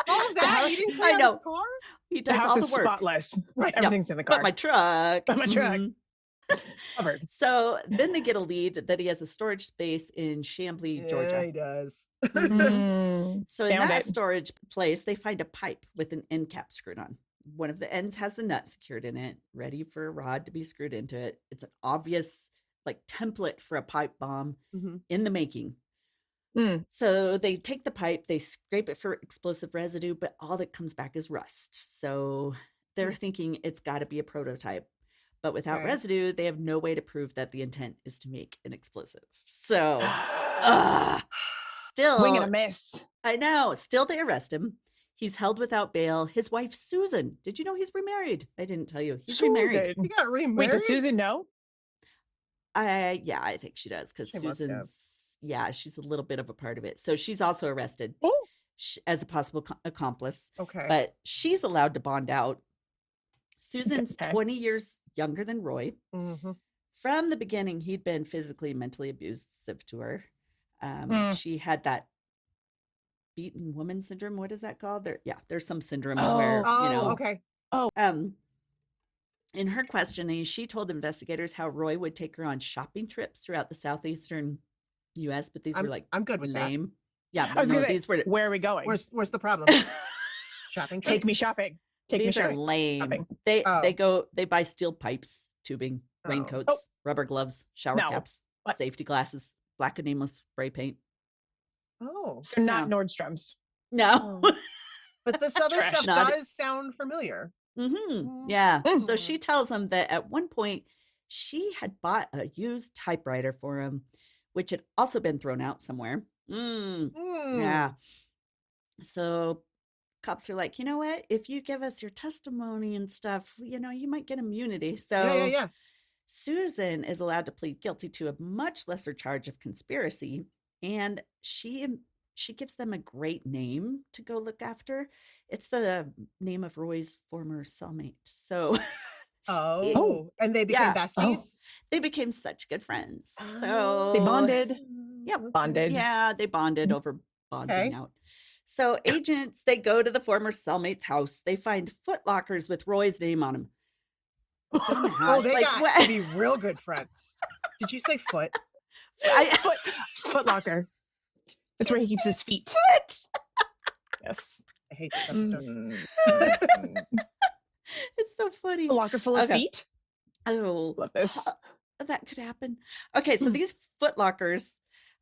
All of that. He didn't clean I out know. his car. He The does house all is the work. spotless. Right. Everything's in the But car. my truck. But my truck. Mhm. Covered. So then they get a lead that he has a storage space in Chamblee, Yeah, Georgia. he does. Mm. So in Found that it. storage place, they find a pipe with an end cap screwed on. One of the ends has a nut secured in it, ready for a rod to be screwed into it. It's an obvious like template for a pipe bomb Mhm. in the making. Mm. So they take the pipe, they scrape it for explosive residue, but all that comes back is rust. So they're thinking it's got to be a prototype. But without Okay. residue, they have no way to prove that the intent is to make an explosive. So, still, Wing and a miss. I know, still they arrest him. He's held without bail. His wife, Susan, did you know he's remarried? I didn't tell you. He's remarried. Susan. He got Wait, remarried. does Susan know? Yeah, I think she does because She must have. Susan's, yeah, she's a little bit of a part of it. So she's also arrested Oh. as a possible accomplice, Okay. but she's allowed to bond out. Susan's Okay. 20 years younger than Roy. Mhm. From the beginning, he'd been physically and mentally abusive to her. She had that beaten woman syndrome. What is that called? There's some syndrome where, Oh, okay. in her questioning, she told investigators how Roy would take her on shopping trips throughout the southeastern U.S., but these were like I'm good with that. lame. Yeah, I but was no, gonna say, these were where are we going? Where's the problem? Shopping Take me trips? shopping. Take me these are shopping. lame. shopping. They buy steel pipes, tubing, Oh. raincoats, rubber gloves, shower No. caps, What? safety glasses, black enamel spray paint. Oh, So not No. Nordstrom's. No. but this other Trash. stuff Not- does sound familiar. Yeah. Mm. So she tells him that at one point she had bought a used typewriter for him, which had also been thrown out somewhere. Yeah. So cops are like, you know what? If you give us your testimony and stuff, you might get immunity. So Yeah. Susan is allowed to plead guilty to a much lesser charge of conspiracy, and she gives them a great name to go look after. It's the name of Roy's former cellmate. So Oh, and they became Yeah. besties. they became such good friends. So They bonded. Yep. Bonded. Yeah, they bonded over bonding Okay. out. So agents, they go to the former cellmate's house. They find foot lockers with Roy's name on them. Dumbass. they Like, got what? to be real good friends. Did you say foot? Foot locker. That's where he keeps his feet. What? Yes. I hate this episode. It's so funny. A locker full of Okay. feet. Oh, Love this. that could happen. Okay, so these foot lockers.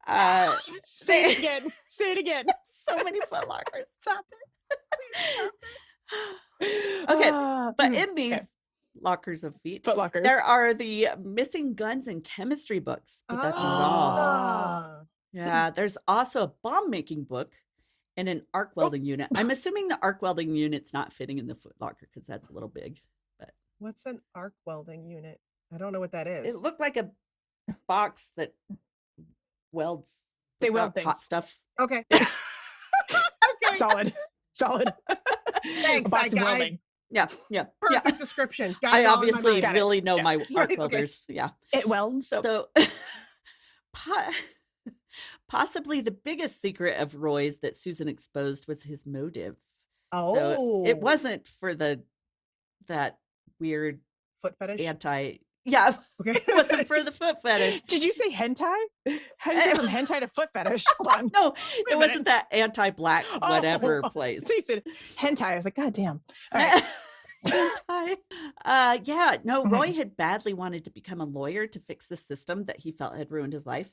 Say it again. Say it again. So many foot lockers. Stop Okay, but in these okay. lockers of feet, Foot lockers. there are the missing guns and chemistry books, but that's not all. Ah. Yeah, there's also a bomb making book and an arc welding unit. I'm assuming the arc welding unit's not fitting in the foot locker because that's a little big. But What's an arc welding unit? I don't know what that is. it looked like a box that welds. They puts weld out things. hot stuff. Okay. Okay. Solid. Thanks, A box I of got welding. Yeah. perfect description. Got I it all in my obviously mind. Got it. really know Yeah. my Right, arc okay. welders. Yeah. It welds. So possibly the biggest secret of Roy's that Susan exposed was his motive. Oh, So it wasn't for that weird foot fetish. it Okay. wasn't for the foot fetish. Did you say hentai? How do you go from hentai to foot fetish? Hold on. No, a it wasn't minute. that anti-black whatever place. So you said hentai. I was like, God damn. All right. Roy had badly wanted to become a lawyer to fix the system that he felt had ruined his life.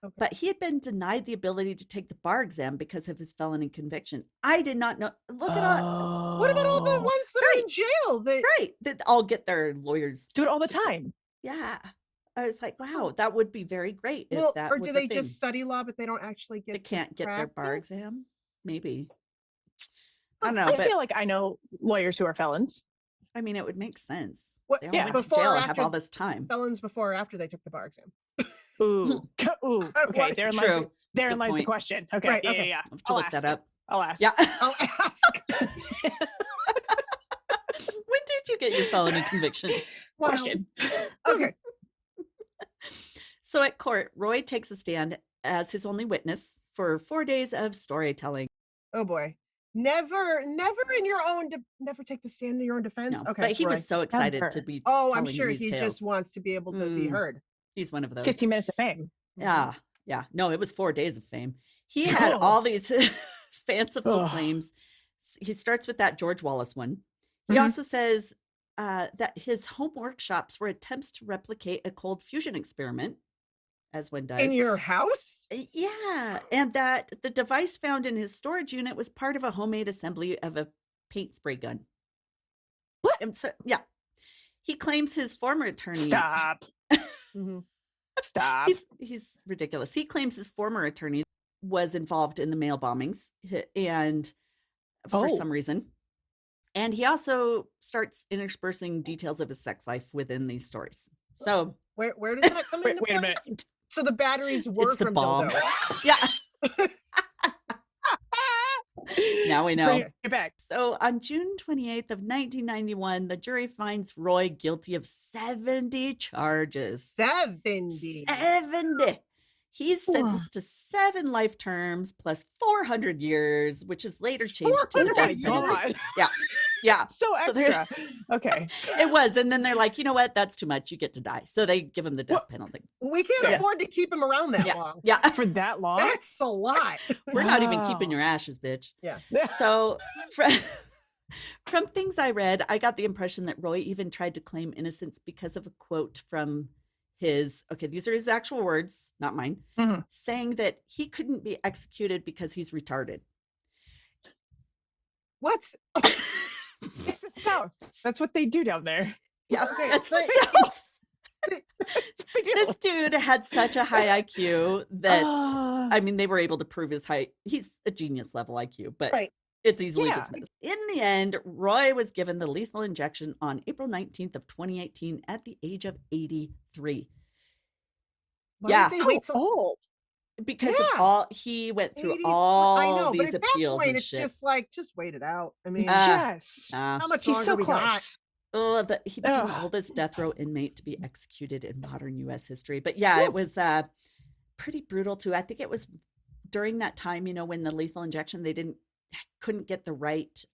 Okay. But he had been denied the ability to take the bar exam because of his felony conviction. I did not know. Look at all. What about all the Oh. ones that are in jail? Right. That all get their lawyers. Do it all the time. Yeah. I was like, wow, that would be very great if Well, that or was do a they thing. just study law, but they don't actually get They to can't get their bar practice? exam? Maybe. I don't know, I but feel like I know lawyers who are felons. I mean, it would make sense. What- They all yeah, went to before jail or and have after all this time. Felons before or after they took the bar exam? Ooh. Ooh. Okay. What? Therein True. lies, therein Good lies the point. question. Okay. Right, Yeah, okay. yeah. I'll have to I'll look that ask. up. I'll ask. Yeah. I'll ask. When did you get your felony conviction? Wow. Question. Okay. So at court, Roy takes a stand as his only witness for 4 days of storytelling. Oh boy. Never in your own. Never take the stand in your own defense. No, Okay. but he Roy. was so excited Never. to be. Oh, I'm telling sure these he tales. just wants to be able to be Mm. heard. He's one of those. 15 minutes of fame. Yeah. No, it was 4 days of fame. He had all these fanciful Ugh. claims. He starts with that George Wallace one. He Mhm. also says that his home workshops were attempts to replicate a cold fusion experiment, as one does. In your house? Yeah, and that the device found in his storage unit was part of a homemade assembly of a paint spray gun. What? And so, yeah, he claims his former attorney. Stop. Mhm. Stop. He's ridiculous. He claims his former attorney was involved in the mail bombings, and for Oh. some reason, and he also starts interspersing details of his sex life within these stories. So, Where does that come Wait, into wait a play? minute. So the batteries were It's the from bomb. dildos. yeah. Now we know. Bring it back. So on June 28th of 1991, the jury finds Roy guilty of 70 charges. 70. 70. He's sentenced to 7 life terms plus 400 years, which is later It's changed to the 400 death years. penalty. Yeah. So So there- extra. Okay. It was. And then they're like, you know what? That's too much. You get to die. So they give him the death What? penalty. We can't Yeah. afford to keep him around that long. Yeah. For that long? That's a lot. We're not even Wow. keeping your ashes, bitch. Yeah. So from things I read, I got the impression that Roy even tried to claim innocence because of a quote from these are his actual words, not mine, Mhm. saying that he couldn't be executed because he's retarded. What? It's the South. That's what they do down there. Yeah, Okay, that's but- this dude had such a high IQ that Ah. I mean, they were able to prove his height. He's a genius level IQ, but Right. it's easily Yeah. dismissed. In the end, Roy was given the lethal injection on April 19th of 2018 at the age of 83 Why Yeah. did they wait till old. because Yeah. he went through 80 all I know, but these at that appeals point, and it's shit. just like, just wait it out. I mean, Yes. how much He's longer so we got? close. He became the Ugh. oldest death row inmate to be executed in modern U.S. history. But yeah, Whew. it was pretty brutal too. I think it was during that time, when the lethal injection, they couldn't get the right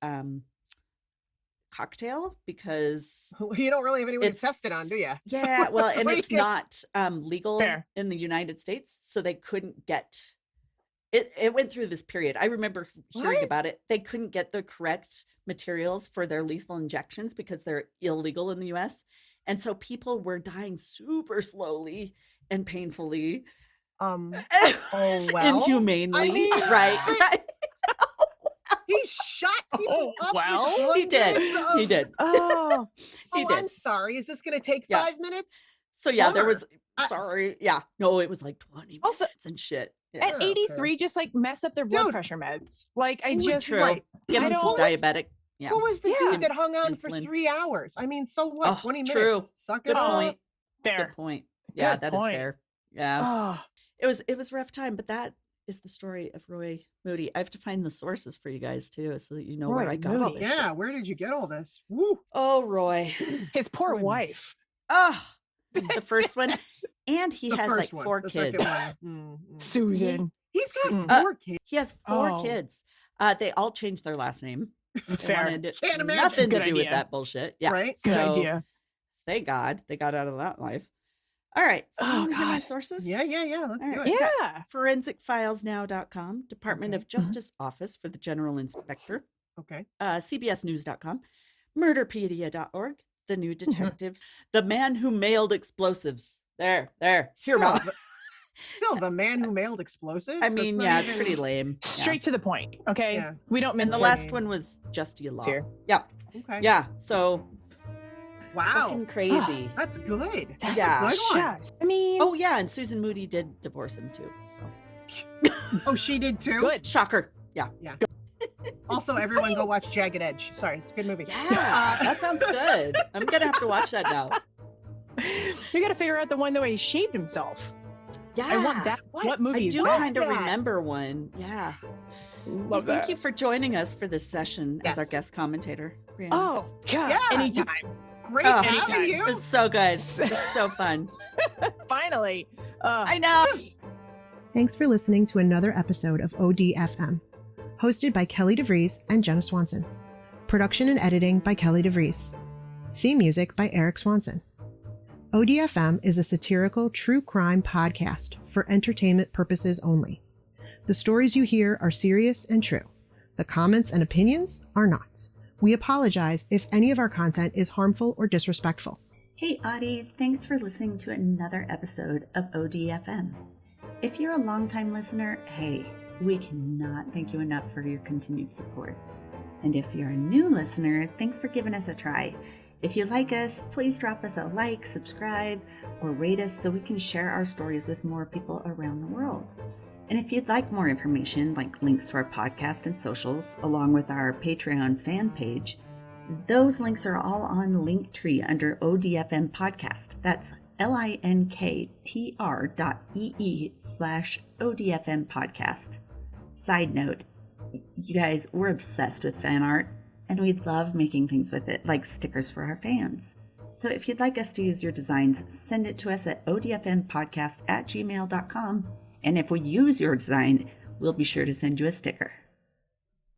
cocktail because You don't really have anyone to It's- test it on, do you? yeah, well, and What do you it's get? not legal Fair. in the United States, so they couldn't get it. It went through this period. I remember hearing What? about it. They couldn't get the correct materials for their lethal injections because they're illegal in the US. And so people were dying super slowly and painfully. Oh, well, Inhumanely. I mean, right. but- right. He shot people up well, with He did. hundreds He of- did. Oh, He Oh, did. I'm sorry. Is this going to take Yeah. 5 minutes? So yeah, there was I- sorry. Yeah. No, it was like 20 Also- minutes and shit. Yeah. at 83, just like mess up their blood Dude. pressure meds. Like I Who was just True. Right. Give I him some don't- diabetic. Yeah. Who was the Yeah. dude that hung on for Insulin. 3 hours? I mean, so what? Oh, 20 true. minutes. Suck it Good up. point. fair. Good point. Yeah, Good that is point. fair. Yeah. Oh, It was a rough time, but that is the story of Roy Moody. I have to find the sources for you guys too, so that you know where Roy I got all Moody. this. Yeah, shit. where did you get all this? Woo. Oh, Roy. his poor Roy Moody. wife. Oh, the first one, and he The has like first one. 4 The kids. second one. Susan. He's got Mm. 4 kids. He has 4 Oh. kids. They all changed their last name. They Fair. wanted Can't imagine. nothing to Good do with idea. that bullshit. Yeah. Right? Good so, idea. Thank God they got out of that life. All right. So Oh, you wanna hear my God. sources? Yeah. Let's All do right. it. Yeah. ForensicFilesNow.com, Department Okay. of Justice Office for the General Inspector, Okay. CBSNews.com, Murderpedia.org, The New Mm-hmm. Detectives, The Man Who Mailed Explosives. There. Hear Still, about. still the man who mailed explosives. I That's mean, not yeah, it's even- pretty lame. Yeah. Straight to the point. Okay. Yeah. We don't And mince the words. last one was Just You Law. Here. Yeah. Okay. Yeah. So Wow. fucking crazy. That's good. That's Yeah. a good one. Yes. I mean, Oh yeah, and Susan Moody did divorce him too. So Oh, she did too. good. shocker. Yeah. Also, everyone go watch Jagged Edge. Sorry, it's a good movie. Yeah. That sounds good. I'm gonna have to watch that now. We got to figure out the one the way he shaved himself. Yeah. I want that. What? What movie I is do that? kind of that? remember one. Yeah. Love Thank that. you for joining us for this session as our Yes. guest commentator, Briana. Oh, God. Yeah, Anytime. Great Oh, having anytime. It you. was so good. It was so fun. Finally. I know. Thanks for listening to another episode of ODFM, hosted by Kelly DeVries and Jenna Swanson. Production and editing by Kelly DeVries. Theme music by Eric Swanson. ODFM is a satirical true crime podcast for entertainment purposes only. The stories you hear are serious and true. The comments and opinions are not. We apologize if any of our content is harmful or disrespectful. Hey Oddies, thanks for listening to another episode of ODFM. If you're a longtime listener, hey, we cannot thank you enough for your continued support. And if you're a new listener, thanks for giving us a try. If you like us, please drop us a like, subscribe, or rate us so we can share our stories with more people around the world. And if you'd like more information, like links to our podcast and socials, along with our Patreon fan page, those links are all on Linktree under ODFM Podcast. That's linktr.ee/ODFM Podcast. Side note, you guys, we're obsessed with fan art, and we love making things with it, like stickers for our fans. So if you'd like us to use your designs, send it to us at odfmpodcast@gmail.com. And if we use your design, we'll be sure to send you a sticker.